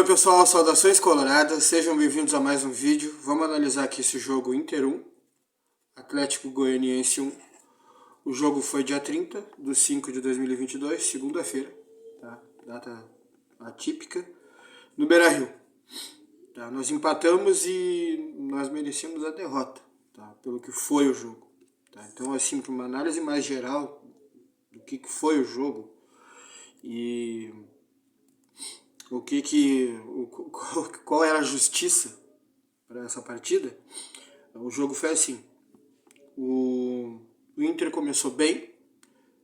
Oi pessoal, saudações coloradas, sejam bem-vindos a mais um vídeo. Vamos analisar aqui esse jogo Inter 1, Atlético Goianiense 1. O jogo foi dia 30 de 5 de 2022, segunda-feira, tá? Data atípica, no Beira-Rio. Tá? Nós empatamos e nós merecemos a derrota, tá? Pelo que foi o jogo. Tá? Então, assim, para uma análise mais geral do que foi o jogo e qual era a justiça para essa partida, o jogo foi assim. O Inter começou bem,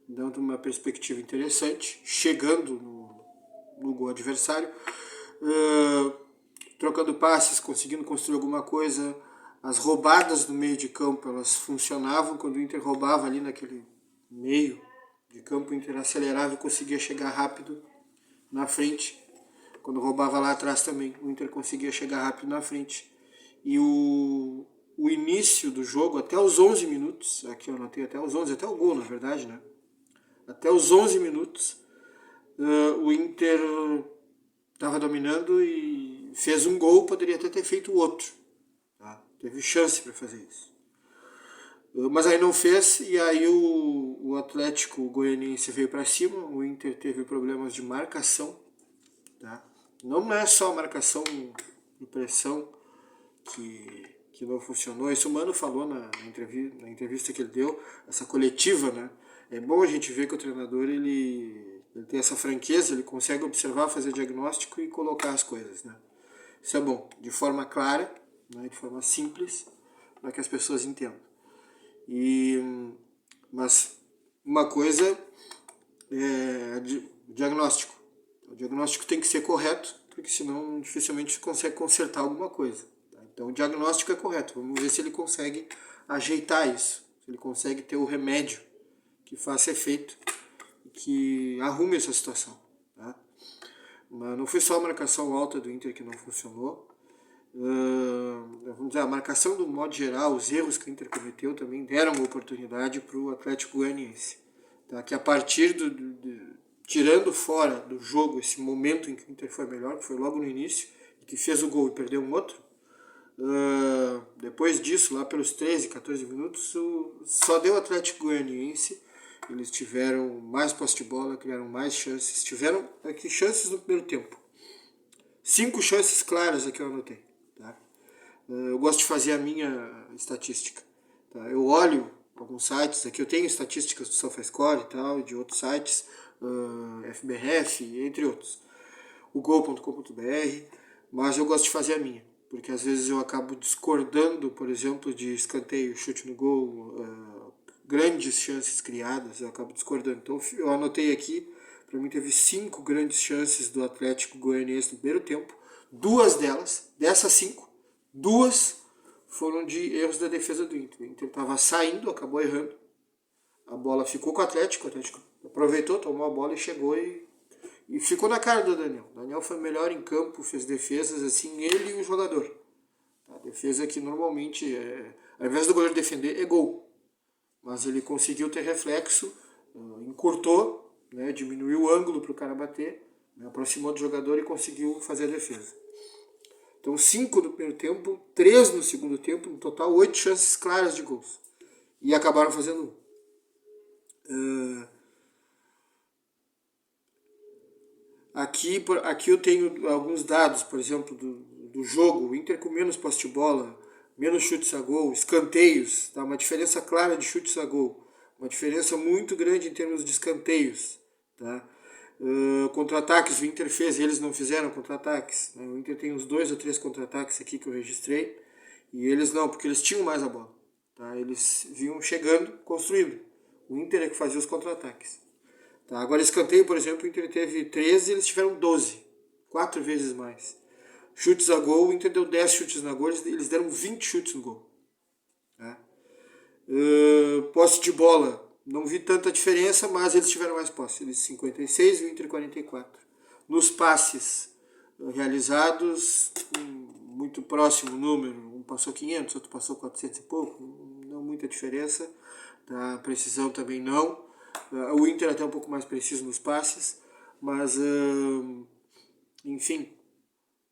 dando uma perspectiva interessante, chegando no gol adversário, trocando passes, conseguindo construir alguma coisa. As roubadas no meio de campo, elas funcionavam. Quando o Inter roubava ali naquele meio de campo, o Inter acelerava e conseguia chegar rápido na frente. Quando roubava lá atrás também, o Inter conseguia chegar rápido na frente. E o início do jogo, até os 11 minutos, aqui eu anotei até os 11, até o gol na verdade, né? Até os 11 minutos, o Inter estava dominando e fez um gol, poderia até ter feito outro. Tá? Teve chance para fazer isso. Mas aí não fez, e aí o Atlético Goianiense veio para cima, o Inter teve problemas de marcação. Tá? Não é só a marcação de pressão que não funcionou. Isso o Mano falou na entrevista que ele deu, essa coletiva, né? É bom a gente ver que o treinador ele tem essa franqueza, ele consegue observar, fazer diagnóstico e colocar as coisas, né? Isso é bom, de forma clara, né? De forma simples, para que as pessoas entendam. Mas uma coisa é diagnóstico. O diagnóstico tem que ser correto, porque senão dificilmente se consegue consertar alguma coisa. Tá? Então o diagnóstico é correto, vamos ver se ele consegue ajeitar isso, se ele consegue ter o remédio que faça efeito, que arrume essa situação. Tá? Mas não foi só a marcação alta do Inter que não funcionou. Vamos dizer, a marcação do modo geral, os erros que o Inter cometeu também deram uma oportunidade para o Atlético Goianiense. Tá? Que a partir tirando fora do jogo esse momento em que o Inter foi melhor, que foi logo no início, e que fez o gol e perdeu um outro, depois disso, lá pelos 13, 14 minutos, só deu o Atlético Goianiense. Eles tiveram mais posse de bola, criaram mais chances, tiveram aqui chances no primeiro tempo. 5 chances claras aqui eu anotei. Tá? Eu gosto de fazer a minha estatística. Tá? Eu olho alguns sites, aqui eu tenho estatísticas do SofaScore e tal, de outros sites, FBref, entre outros, o gol.com.br, mas eu gosto de fazer a minha, porque às vezes eu acabo discordando, por exemplo, de escanteio, chute no gol, grandes chances criadas, eu acabo discordando. Então eu anotei aqui, para mim teve 5 grandes chances do Atlético Goianiense no primeiro tempo. 2 delas, dessas 5, 2 foram de erros da defesa do Inter. O Inter estava saindo, acabou errando. A bola ficou com o Atlético aproveitou, tomou a bola e chegou e ficou na cara do Daniel. O Daniel foi melhor em campo, fez defesas assim, ele e o jogador. A defesa que normalmente, ao invés do goleiro defender, é gol. Mas ele conseguiu ter reflexo, encurtou, né, diminuiu o ângulo para o cara bater, né, aproximou do jogador e conseguiu fazer a defesa. Então 5 no primeiro tempo, 3 no segundo tempo, no total 8 chances claras de gols. E acabaram fazendo 1. Aqui eu tenho alguns dados, por exemplo, do jogo. O Inter com menos posse de bola, menos chutes a gol, escanteios, tá? Uma diferença clara de chutes a gol, uma diferença muito grande em termos de escanteios. Tá? Contra-ataques o Inter fez, eles não fizeram contra-ataques. Né? O Inter tem uns 2 ou 3 contra-ataques aqui que eu registrei, e eles não, porque eles tinham mais a bola. Tá? Eles vinham chegando, construindo. O Inter é que fazia os contra-ataques. Tá? Agora escanteio, por exemplo, o Inter teve 13 e eles tiveram 12. 4 vezes mais. Chutes a gol, o Inter deu 10 chutes na gol, eles deram 20 chutes no gol. Tá? Posse de bola, não vi tanta diferença, mas eles tiveram mais posse. Eles 56 e o Inter 44. Nos passes realizados, muito próximo o número. Um passou 500, outro passou 400 e pouco. Não muita diferença. Tá? Precisão também não. O Inter até um pouco mais preciso nos passes, mas enfim,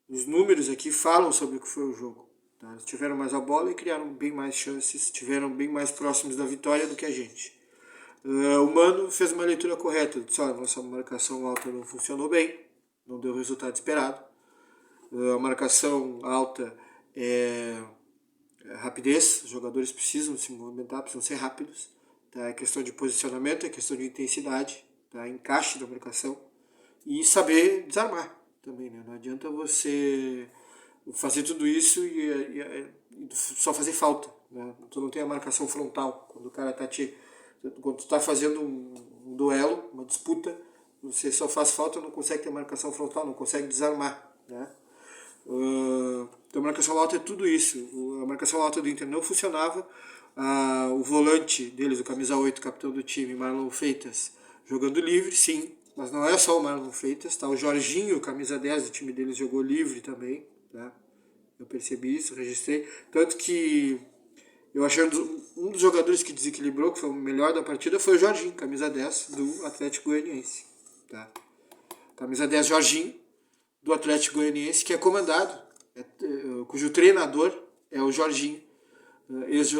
Os números aqui falam sobre o que foi o jogo. Tá? Eles tiveram mais a bola e criaram bem mais chances, tiveram bem mais próximos da vitória do que a gente. O Mano fez uma leitura correta, disse, nossa marcação alta não funcionou bem, não deu o resultado esperado. A marcação alta é rapidez, os jogadores precisam se movimentar, precisam ser rápidos. Tá? É questão de posicionamento, é questão de intensidade, tá? Encaixe da marcação e saber desarmar também. Né? Não adianta você fazer tudo isso e só fazer falta. Né? Tu não tem a marcação frontal. Quando o cara tá quando tu tá fazendo um duelo, uma disputa, você só faz falta, não consegue ter marcação frontal, não consegue desarmar. Né? Então a marcação alta é tudo isso. A marcação alta do Inter não funcionava. O volante deles, o camisa 8, capitão do time, Marlon Freitas, jogando livre, sim. Mas não é só o Marlon Freitas, tá? O Jorginho, camisa 10 do time deles, jogou livre também. Tá? Eu percebi isso, registrei. Tanto que eu achei um dos jogadores que desequilibrou, que foi o melhor da partida, foi o Jorginho, camisa 10 do Atlético Goianiense. Tá? Camisa 10 Jorginho, do Atlético Goianiense, que é comandado, cujo treinador é o Jorginho,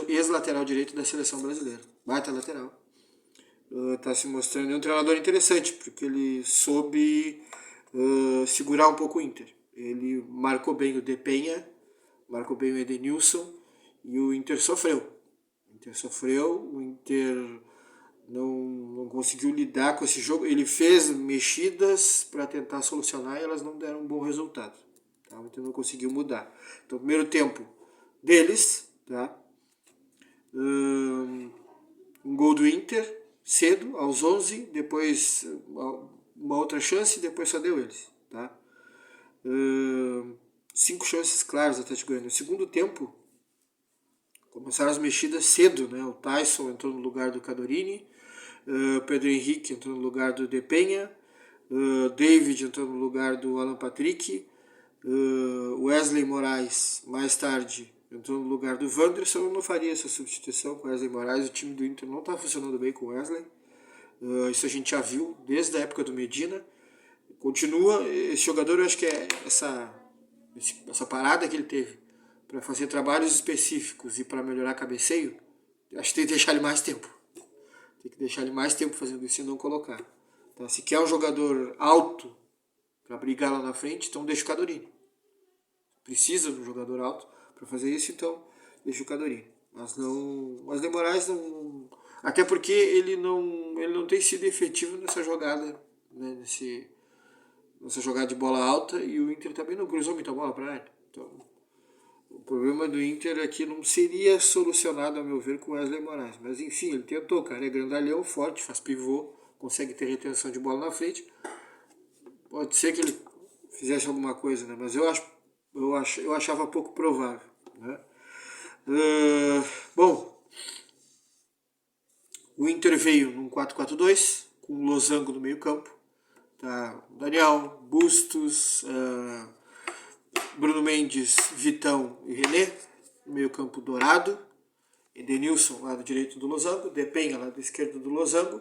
ex-lateral direito da seleção brasileira. Baita lateral. Está se mostrando um treinador interessante, porque ele soube segurar um pouco o Inter. Ele marcou bem o Depenha, marcou bem o Edenilson, e o Inter sofreu. O Inter não conseguiu lidar com esse jogo. Ele fez mexidas para tentar solucionar e elas não deram um bom resultado. Tá? O Inter não conseguiu mudar. Então, primeiro tempo deles, tá? Um gol do Inter cedo, aos 11, depois uma outra chance, depois só deu eles. Tá? 5 chances claras do Atlético Goianiense. No segundo tempo, começaram as mexidas cedo, né? O Tyson entrou no lugar do Cadorini, Pedro Henrique entrou no lugar do Depenha, David entrou no lugar do Alan Patrick, Wesley Moraes, mais tarde, entrou no lugar do Wanderson. Eu não faria essa substituição com o Wesley Moraes, o time do Inter não está funcionando bem com o Wesley. Isso a gente já viu desde a época do Medina. Continua, esse jogador, eu acho que é essa parada que ele teve para fazer trabalhos específicos e para melhorar cabeceio, acho que tem que deixar ele mais tempo. Tem que deixar ele mais tempo fazendo isso e não colocar. Então, se quer um jogador alto para brigar lá na frente, então deixa o Cadorini. Precisa de um jogador alto para fazer isso, então deixa o Cadorini. Mas não. Mas de Moraes não. Até porque ele não tem sido efetivo nessa jogada, né, nessa jogada de bola alta, e o Inter também não cruzou muita bola para ele. Então, o problema do Inter aqui não seria solucionado, a meu ver, com o Wesley Moraes. Mas enfim, ele tentou, cara. É grandalhão, forte, faz pivô, consegue ter retenção de bola na frente. Pode ser que ele fizesse alguma coisa, né? Mas eu achava pouco provável. Né? Bom, o Inter veio num 4-4-2, com o Losango no meio campo. Tá? Daniel, Bustos, Bruno Mendes, Vitão e René, no meio campo Dourado, Edenilson, lado direito do Losango, Depenha, lado esquerdo do Losango,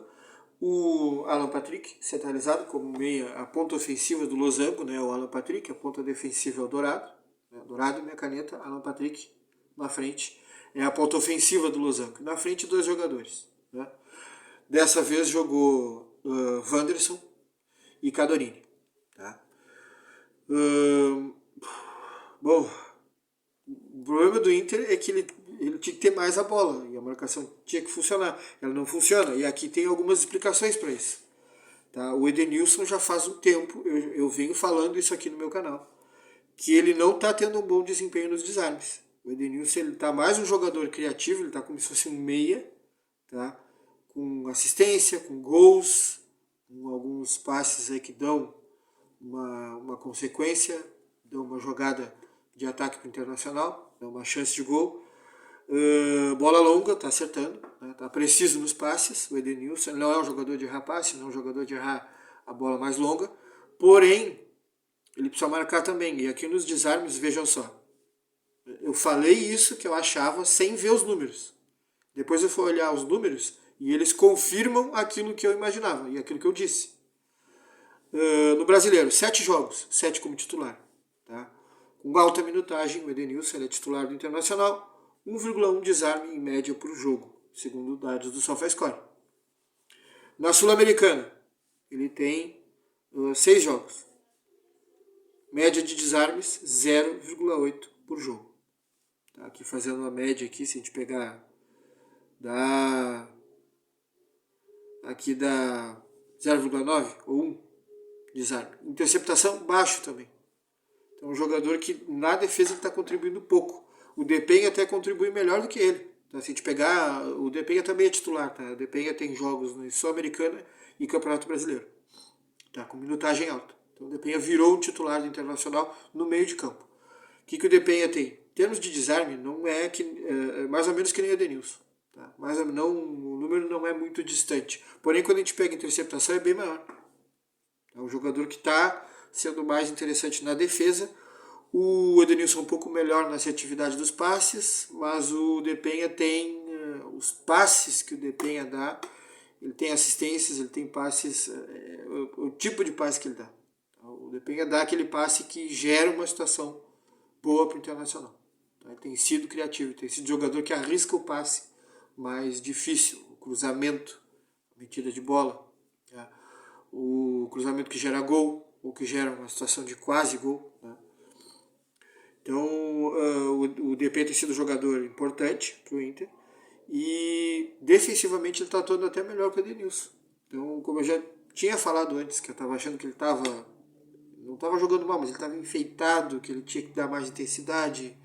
o Alan Patrick, centralizado como meia, a ponta ofensiva do Losango, né, o Alan Patrick, a ponta defensiva é o Dourado, né, Dourado, minha caneta, Alan Patrick, na frente, é a ponta ofensiva do Losango, na frente 2 jogadores. Né. Dessa vez jogou Wanderson e Cadorini. Tá. Bom, o problema do Inter é que ele tinha que ter mais a bola e a marcação tinha que funcionar. Ela não funciona e aqui tem algumas explicações para isso. Tá? O Edenilson já faz um tempo, eu venho falando isso aqui no meu canal, que ele não está tendo um bom desempenho nos desarmes. O Edenilson está mais um jogador criativo, ele está como se fosse um meia, tá? Com assistência, com gols, com alguns passes aí que dão uma consequência, dão uma jogada de ataque para o Internacional, dão uma chance de gol. Bola longa, tá acertando, né? Tá preciso nos passes. O Edenilson não é um jogador de errar passe, não é um jogador de errar a bola mais longa, porém ele precisa marcar também. E aqui nos desarmes, vejam só, eu falei isso que eu achava sem ver os números. Depois eu fui olhar os números e eles confirmam aquilo que eu imaginava e aquilo que eu disse. No Brasileiro, 7 jogos, 7 como titular. Tá? uma alta minutagem, o Edenilson ele é titular do Internacional, 1,1 desarme em média por jogo, segundo dados do SofaScore. Na Sul-Americana, ele tem 6 jogos. Média de desarmes, 0,8 por jogo. Tá aqui fazendo uma média aqui, se a gente pegar aqui dá 0,9 ou 1 desarme. Interceptação, baixo também. Então, um jogador que na defesa está contribuindo pouco. O Depenha até contribui melhor do que ele. Então, se a gente pegar, o Depenha também é titular, tá? O Depenha tem jogos na Sul-Americana e Campeonato Brasileiro, tá? Com minutagem alta. Então, o Depenha virou um titular do Internacional no meio de campo. O que o Depenha tem? Em termos de desarme, não é mais ou menos que nem o Edenilson. Tá? O número não é muito distante. Porém, quando a gente pega interceptação, é bem maior. É um jogador que está sendo mais interessante na defesa. O Edenilson é um pouco melhor na assertividade dos passes, mas o Depenha tem os passes que o Depenha dá, ele tem assistências, ele tem passes, o tipo de passe que ele dá. O Depenha dá aquele passe que gera uma situação boa para o Internacional. Ele tem sido criativo, tem sido jogador que arrisca o passe mais difícil, o cruzamento, a metida de bola, tá? O cruzamento que gera gol, ou que gera uma situação de quase gol, né? Então, o DP tem sido um jogador importante para o Inter e defensivamente ele está atuando até melhor que o Edenilson. Então, como eu já tinha falado antes, que eu estava achando que ele não estava jogando mal, mas ele estava enfeitado, que ele tinha que dar mais intensidade,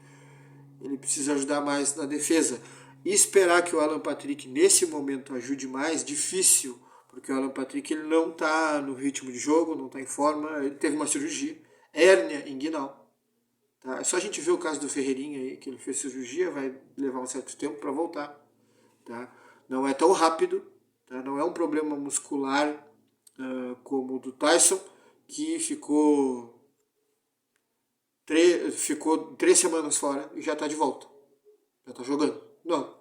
ele precisa ajudar mais na defesa. E esperar que o Alan Patrick nesse momento ajude mais, difícil, porque o Alan Patrick ele não está no ritmo de jogo, não está em forma, ele teve uma cirurgia, hérnia inguinal. Tá? É só a gente ver o caso do Ferreirinha aí, que ele fez cirurgia, vai levar um certo tempo para voltar. Tá? Não é tão rápido, tá? Não é um problema muscular como o do Tyson, que ficou 3 semanas fora e já está de volta. Já está jogando. Não.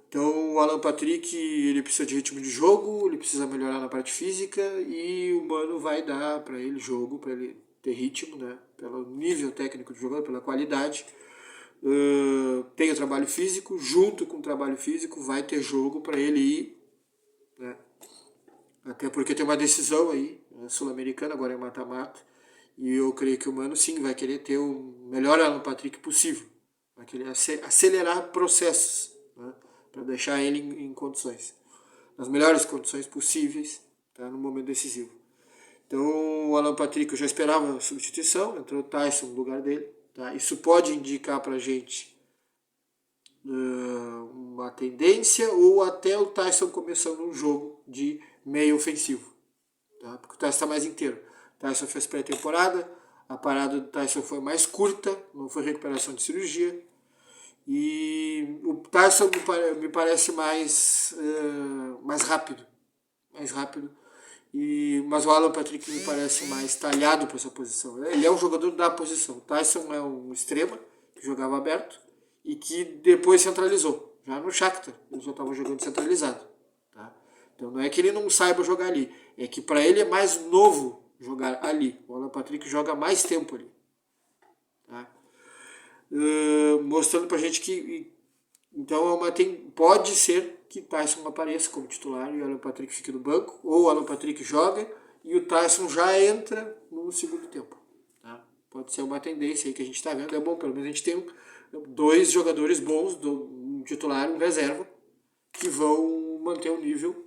Então o Alan Patrick ele precisa de ritmo de jogo, ele precisa melhorar na parte física e o Mano vai dar para ele jogo, para ele ter ritmo, né? Pelo nível técnico do jogador, pela qualidade. Tem o trabalho físico, junto com o trabalho físico vai ter jogo para ele ir, né? Até porque tem uma decisão aí, sul-americana, agora é mata-mata, e eu creio que o Mano sim vai querer ter o melhor Alan Patrick possível, vai querer acelerar processos, né? Para deixar ele em condições, nas melhores condições possíveis, tá? No momento decisivo. Então o Alan Patrick eu já esperava a substituição, entrou o Tyson no lugar dele. Tá? Isso pode indicar para a gente uma tendência ou até o Tyson começando um jogo de meio ofensivo. Tá? Porque o Tyson está mais inteiro. O Tyson fez pré-temporada, a parada do Tyson foi mais curta, não foi recuperação de cirurgia. E o Tyson me parece mais rápido. Mais rápido. Mas o Alan Patrick me parece mais talhado para essa posição. Ele é um jogador da posição. O Tyson é um extrema que jogava aberto e que depois centralizou. Já no Shakhtar ele já estava jogando centralizado. Tá? Então não é que ele não saiba jogar ali, é que para ele é mais novo jogar ali. O Alan Patrick joga mais tempo ali. Tá? Mostrando para a gente que então pode ser que Tyson apareça como titular e o Alan Patrick fique no banco, ou o Alan Patrick joga e o Tyson já entra no segundo tempo. Tá? Pode ser uma tendência aí que a gente está vendo, é bom, pelo menos a gente tem 2 jogadores bons, um titular e um reserva, que vão manter um nível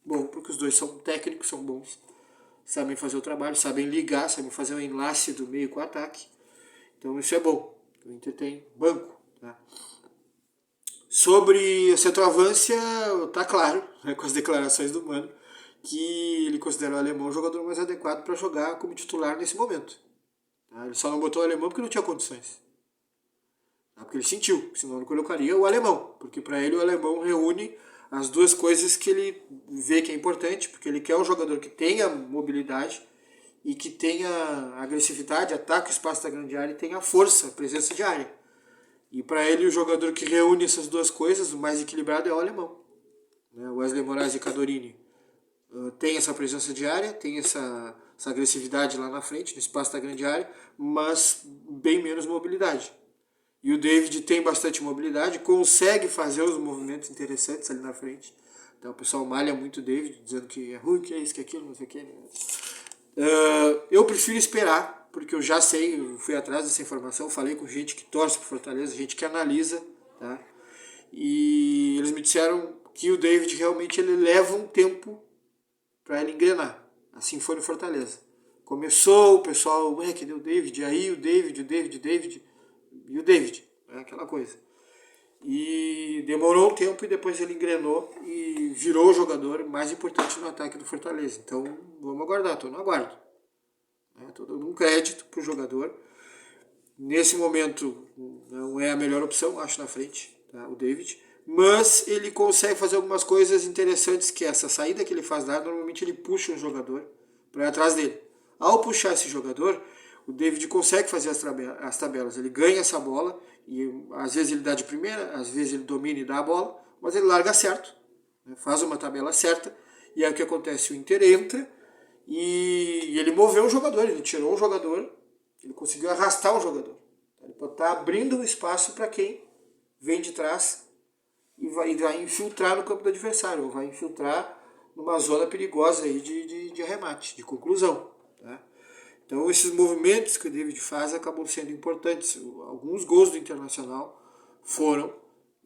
bom, porque os dois são técnicos, são bons, sabem fazer o trabalho, sabem ligar, sabem fazer um enlace do meio com o ataque, então isso é bom. O Inter tem banco. Tá? Sobre a centroavância, tá claro, né, com as declarações do Mano, que ele considera o alemão o jogador mais adequado para jogar como titular nesse momento. Tá? Ele só não botou o alemão porque não tinha condições. Tá? Porque ele sentiu, senão ele colocaria o alemão, porque para ele o alemão reúne as duas coisas que ele vê que é importante, porque ele quer um jogador que tenha mobilidade e que tenha agressividade, ataque o espaço da grande área e tenha força, presença de área. E para ele o jogador que reúne essas duas coisas, o mais equilibrado é o alemão. Wesley Moraes e Cadorini tem essa presença de área, tem essa agressividade lá na frente, no espaço da grande área, mas bem menos mobilidade. E o David tem bastante mobilidade, consegue fazer os movimentos interessantes ali na frente. Então o pessoal malha muito o David, dizendo que é ruim, que é isso, que é aquilo, não sei o que. Eu prefiro esperar, porque eu já sei, eu fui atrás dessa informação, falei com gente que torce pro Fortaleza, gente que analisa, tá? E eles me disseram que o David realmente ele leva um tempo para ele engrenar. Assim foi no Fortaleza. Começou o pessoal, cadê o David? Aí o David e o David, aquela coisa. E demorou um tempo e depois ele engrenou e virou o jogador mais importante no ataque do Fortaleza. Então vamos aguardar, estou no aguardo. Estou dando um crédito para o jogador. Nesse momento não é a melhor opção, acho, na frente, tá? O David. Mas ele consegue fazer algumas coisas interessantes, que essa saída que ele faz lá, normalmente ele puxa um jogador para ir atrás dele. Ao puxar esse jogador, o David consegue fazer as tabelas. Ele ganha essa bola e às vezes ele dá de primeira, às vezes ele domina e dá a bola, mas ele larga certo, né? Faz uma tabela certa e aí o que acontece? O Inter entra e ele moveu o jogador, ele tirou um jogador, ele conseguiu arrastar o jogador. Ele pode estar abrindo um espaço para quem vem de trás e vai infiltrar no campo do adversário, ou vai infiltrar numa zona perigosa aí de arremate, de conclusão. Tá? Então esses movimentos que o David faz acabam sendo importantes. Alguns gols do Internacional foram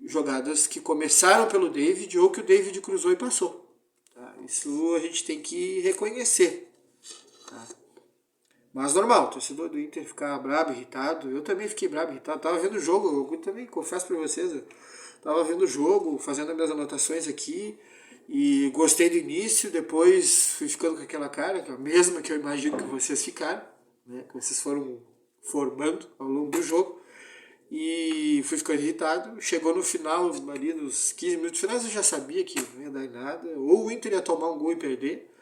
jogadas que começaram pelo David ou que o David cruzou e passou. Tá? Isso a gente tem que reconhecer. Tá? Mas normal, o torcedor do Inter ficar brabo, irritado. Eu também fiquei brabo, irritado. Tava vendo o jogo, eu também confesso pra vocês. Eu tava vendo o jogo, fazendo as minhas anotações aqui. E gostei do início, depois fui ficando com aquela cara, que é a mesma que eu imagino que vocês ficaram, né? Que vocês foram formando ao longo do jogo. E fui ficando irritado. Chegou no final, ali nos 15 minutos finais, eu já sabia que não ia dar em nada. Ou o Inter ia tomar um gol e perder,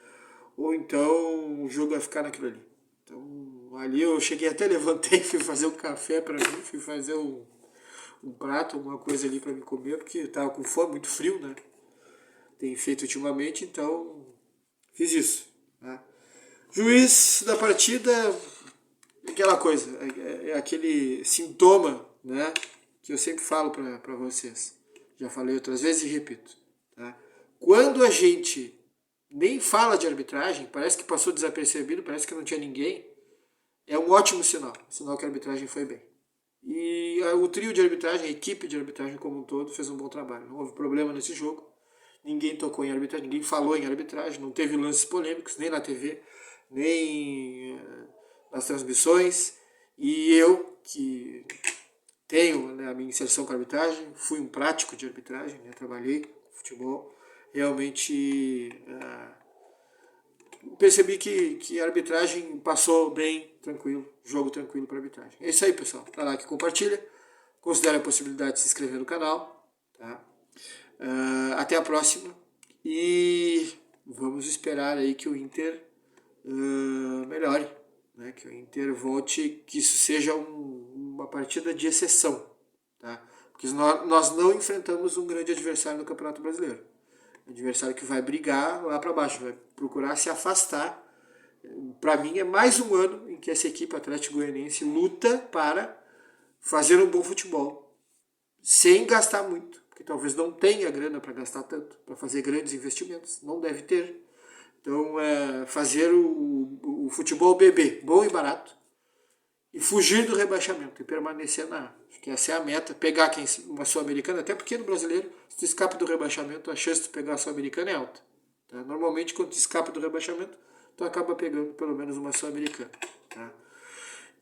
ou então o jogo ia ficar naquilo ali. Então ali eu cheguei, até levantei, fui fazer um café para mim, fui fazer um prato, alguma coisa ali para me comer, porque eu tava com fome, muito frio, né? Tem feito ultimamente, então fiz isso. Né? Juiz da partida, aquela coisa, é aquele sintoma, né, que eu sempre falo para vocês. Já falei outras vezes e repito. Tá? Quando a gente nem fala de arbitragem, parece que passou desapercebido, parece que não tinha ninguém, é um ótimo sinal que a arbitragem foi bem. E o trio de arbitragem, a equipe de arbitragem como um todo, fez um bom trabalho. Não houve problema nesse jogo. Ninguém tocou em arbitragem, ninguém falou em arbitragem, não teve lances polêmicos, nem na TV, nem nas transmissões. E eu, que tenho, né, a minha inserção com a arbitragem, fui um prático de arbitragem, né, trabalhei com futebol, realmente percebi que a arbitragem passou bem, tranquilo, jogo tranquilo para a arbitragem. É isso aí, pessoal. Dá like, compartilha, considere a possibilidade de se inscrever no canal, tá? Até a próxima e vamos esperar aí que o Inter melhore, né? Que o Inter volte, que isso seja uma partida de exceção, tá? Porque nós não enfrentamos um grande adversário no Campeonato Brasileiro, um adversário que vai brigar lá para baixo, vai procurar se afastar. Para mim é mais um ano em que essa equipe Atlético Goianiense luta para fazer um bom futebol sem gastar muito, porque talvez não tenha grana para gastar tanto, para fazer grandes investimentos, não deve ter. Então, fazer o futebol bebê, bom e barato, e fugir do rebaixamento, e permanecer na... Acho que essa é a meta, pegar uma Sul-Americana, até porque no brasileiro, se tu escapa do rebaixamento, a chance de pegar a Sul-Americana é alta. Tá? Normalmente, quando tu escapa do rebaixamento, tu acaba pegando pelo menos uma Sul-Americana. Tá?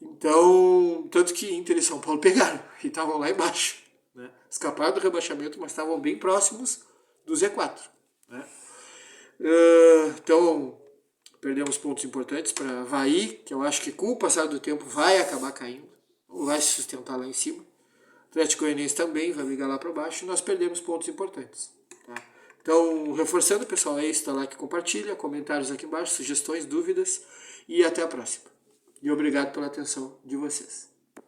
Então, tanto que Inter e São Paulo pegaram, e estavam lá embaixo. Né? Escaparam do rebaixamento, mas estavam bem próximos do Z4. Né? Então, perdemos pontos importantes para Avaí, que eu acho que com o passar do tempo vai acabar caindo, ou vai se sustentar lá em cima. O Atlético Goianiense também vai brigar lá para baixo, e nós perdemos pontos importantes. Tá? Então, reforçando, pessoal, é isso, dá like, compartilha, comentários aqui embaixo, sugestões, dúvidas, e até a próxima. E obrigado pela atenção de vocês.